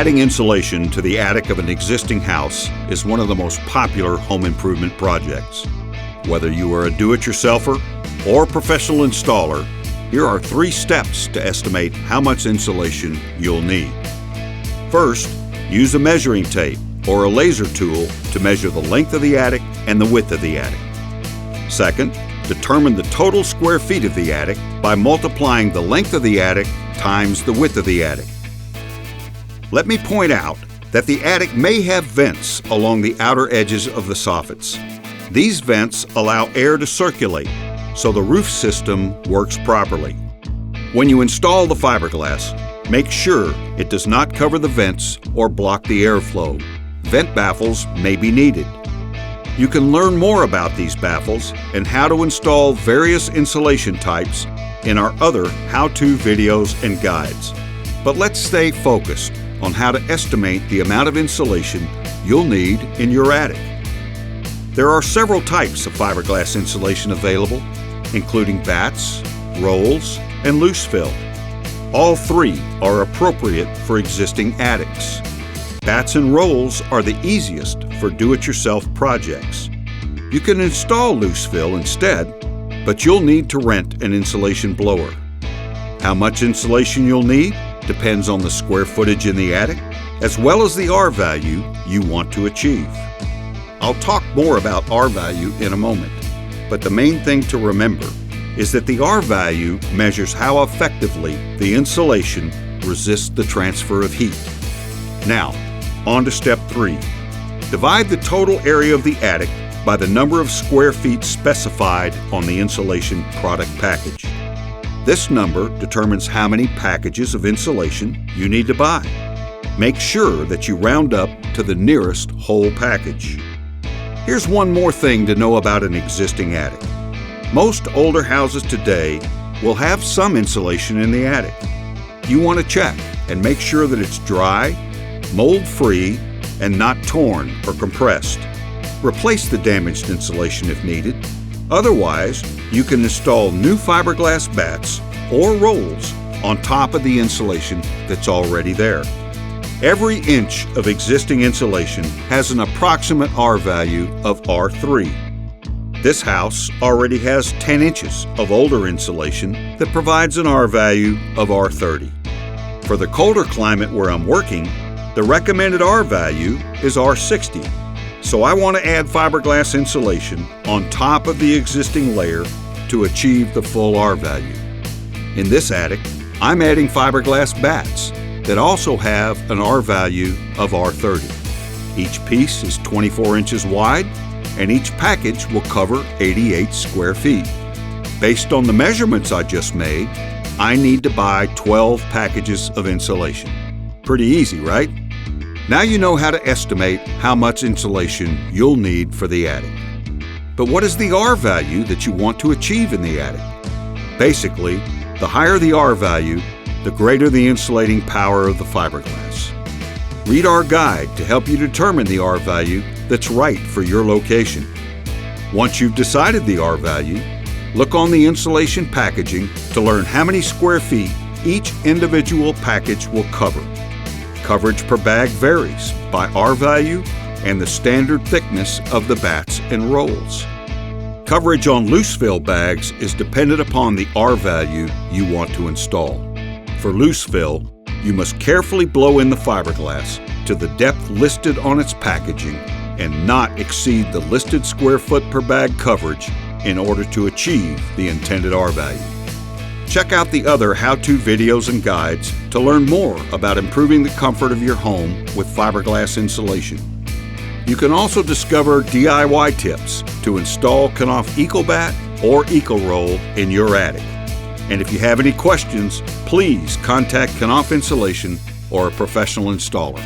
Adding insulation to the attic of an existing house is one of the most popular home improvement projects. Whether you are a do-it-yourselfer or professional installer, here are 3 steps to estimate how much insulation you'll need. First, use a measuring tape or a laser tool to measure the length of the attic and the width of the attic. Second, determine the total square feet of the attic by multiplying the length of the attic times the width of the attic. Let me point out that the attic may have vents along the outer edges of the soffits. These vents allow air to circulate, so the roof system works properly. When you install the fiberglass, make sure it does not cover the vents or block the airflow. Vent baffles may be needed. You can learn more about these baffles and how to install various insulation types in our other how-to videos and guides. But let's stay focused on how to estimate the amount of insulation you'll need in your attic. There are several types of fiberglass insulation available, including batts, rolls, and loose fill. All 3 are appropriate for existing attics. Batts and rolls are the easiest for do-it-yourself projects. You can install loose fill instead, but you'll need to rent an insulation blower. How much insulation you'll need depends on the square footage in the attic, as well as the R value you want to achieve. I'll talk more about R value in a moment, but the main thing to remember is that the R value measures how effectively the insulation resists the transfer of heat. Now, on to step 3. Divide the total area of the attic by the number of square feet specified on the insulation product package. This number determines how many packages of insulation you need to buy. Make sure that you round up to the nearest whole package. Here's one more thing to know about an existing attic. Most older houses today will have some insulation in the attic. You want to check and make sure that it's dry, mold-free, and not torn or compressed. Replace the damaged insulation if needed. Otherwise, you can install new fiberglass batts or rolls on top of the insulation that's already there. Every inch of existing insulation has an approximate R value of R3. This house already has 10 inches of older insulation that provides an R value of R30. For the colder climate where I'm working, the recommended R value is R60. So I want to add fiberglass insulation on top of the existing layer to achieve the full R value. In this attic, I'm adding fiberglass batts that also have an R value of R30. Each piece is 24 inches wide, and each package will cover 88 square feet. Based on the measurements I just made, I need to buy 12 packages of insulation. Pretty easy, right? Now you know how to estimate how much insulation you'll need for the attic. But what is the R value that you want to achieve in the attic? Basically, the higher the R value, the greater the insulating power of the fiberglass. Read our guide to help you determine the R value that's right for your location. Once you've decided the R value, look on the insulation packaging to learn how many square feet each individual package will cover. Coverage per bag varies by R value and the standard thickness of the batts and rolls. Coverage on loose fill bags is dependent upon the R value you want to install. For loose fill, you must carefully blow in the fiberglass to the depth listed on its packaging and not exceed the listed square foot per bag coverage in order to achieve the intended R value. Check out the other how-to videos and guides to learn more about improving the comfort of your home with fiberglass insulation. You can also discover DIY tips to install Knauf EcoBat or EcoRoll in your attic. And if you have any questions, please contact Knauf Insulation or a professional installer.